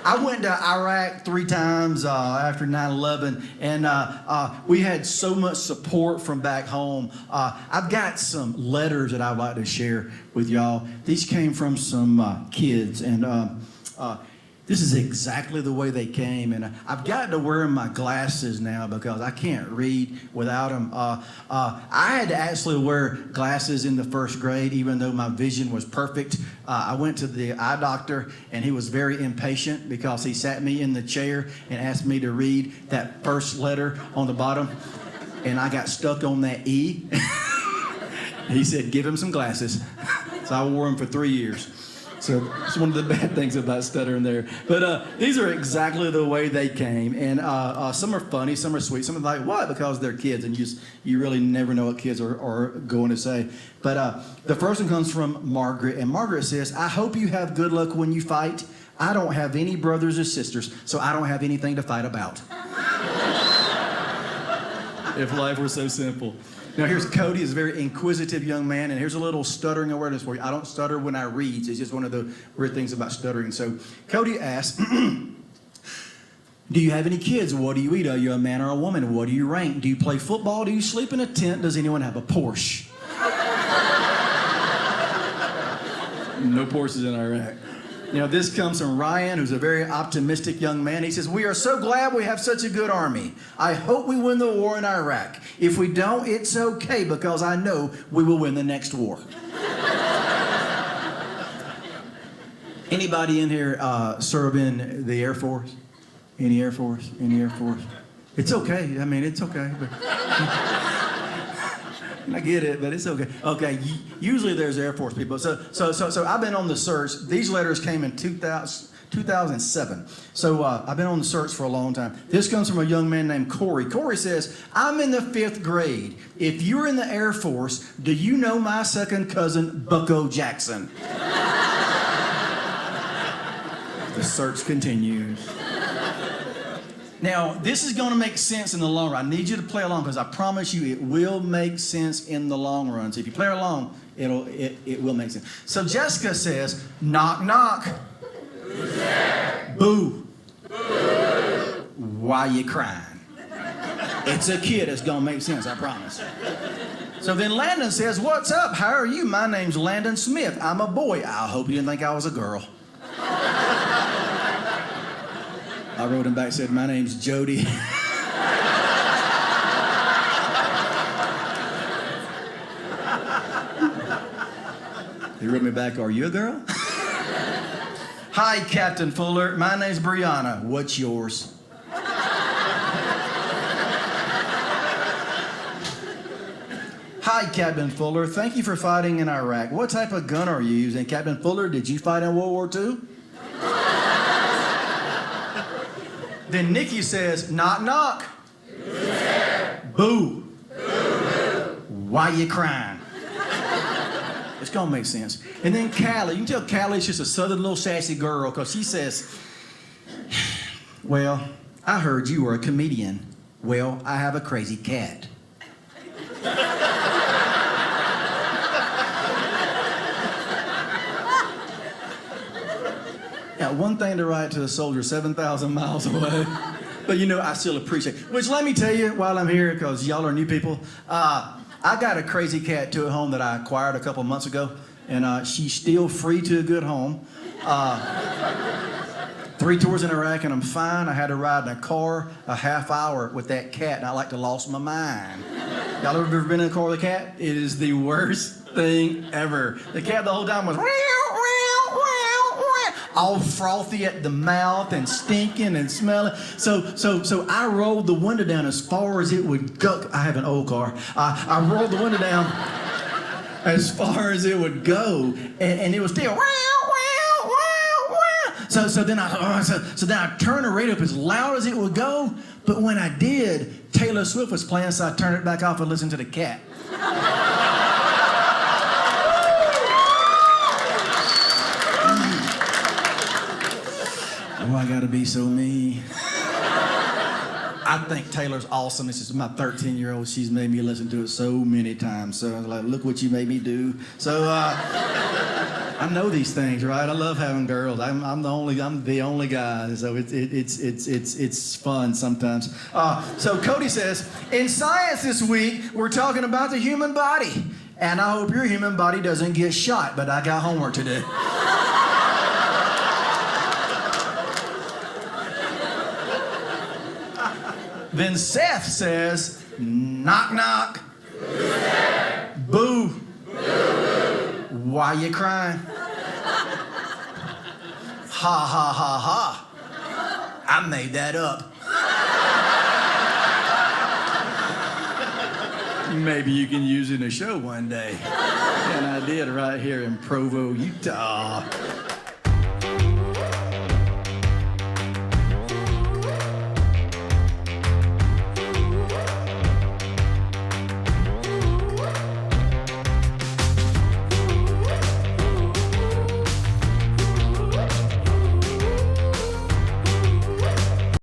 I went to Iraq 3 times after 9/11, and we had so much support from back home. I've got some letters that I'd like to share with y'all. These came from some kids, and this is exactly the way they came, and I've got to wear my glasses now because I can't read without them. I had to actually wear glasses in the 1st grade, even though my vision was perfect. I went to the eye doctor, and he was very impatient because he sat me in the chair and asked me to read that first letter on the bottom, and I got stuck on that E. He said, give him some glasses. So I wore them for 3 years. So it's one of the bad things about stuttering there. But these are exactly the way they came. And some are funny, some are sweet, some are like, what? Because they're kids, and you really never know what kids are going to say. But the first one comes from Margaret. And Margaret says, I hope you have good luck when you fight. I don't have any brothers or sisters, so I don't have anything to fight about. If life were so simple. Now here's Cody, is a very inquisitive young man, and here's a little stuttering awareness for you. I don't stutter when I read. It's just one of the weird things about stuttering. So Cody asks, do you have any kids? What do you eat? Are you a man or a woman? What do you rank? Do you play football? Do you sleep in a tent? Does anyone have a Porsche? No Porsches in Iraq. You know, this comes from Ryan, who's a very optimistic young man. He says, we are so glad we have such a good army. I hope we win the war in Iraq. If we don't, it's okay, because I know we will win the next war. Anybody in here serve in the Air Force? Any Air Force? Any Air Force? It's okay. I mean, it's okay. But I get it, but it's okay. Okay, usually there's Air Force people. So I've been on the search. These letters came in 2007. So I've been on the search for a long time. This comes from a young man named Corey. Corey says, I'm in the 5th grade. If you're in the Air Force, do you know my second cousin, Bucko Jackson? The search continues. Now, this is going to make sense in the long run. I need you to play along, because I promise you it will make sense in the long run. So if you play along, it will make sense. So Jessica says, knock, knock. Who's there? Boo. Boo. Why you crying? It's a kid. It's going to make sense, I promise. So then Landon says, what's up? How are you? My name's Landon Smith. I'm a boy. I hope you didn't think I was a girl. I wrote him back, said, my name's Jody. He wrote me back, are you a girl? Hi, Captain Fuller. My name's Brianna. What's yours? Hi, Captain Fuller. Thank you for fighting in Iraq. What type of gun are you using? Captain Fuller, did you fight in World War II? Then Nikki says, knock, knock. Who's there? Boo. Boo. Why you crying? It's gonna make sense. And then Callie, you can tell Callie's just a southern little sassy girl, because she says, well, I heard you were a comedian. Well, I have a crazy cat. Now, one thing to write to a soldier 7,000 miles away, but you know, I still appreciate it. Which, let me tell you while I'm here, because y'all are new people, I got a crazy cat too at home that I acquired a couple months ago, and she's still free to a good home. 3 tours in Iraq and I'm fine. I had to ride in a car a half hour with that cat, and I like to lost my mind. Y'all ever been in a car with a cat? It is the worst thing ever. The cat the whole time was all frothy at the mouth and stinking and smelling. So I rolled the window down as far as it would go. I have an old car. I rolled the window down as far as it would go, and it was still. So then I turned the radio up as loud as it would go. But when I did, Taylor Swift was playing, so I turned it back off and listened to the cat. Oh, I gotta be so mean. I think Taylor's awesome. This is my 13-year-old. She's made me listen to it so many times. So I was like, look what you made me do. So I know these things, right? I love having girls. I'm the only guy, so it's fun sometimes. So Cody says, in science this week, we're talking about the human body, and I hope your human body doesn't get shot, but I got homework to do. Then Seth says, knock, knock. Who's there? Boo. Boo, boo. Why you crying? Ha, ha, ha, ha. I made that up. Maybe you can use it in a show one day. And I did right here in Provo, Utah.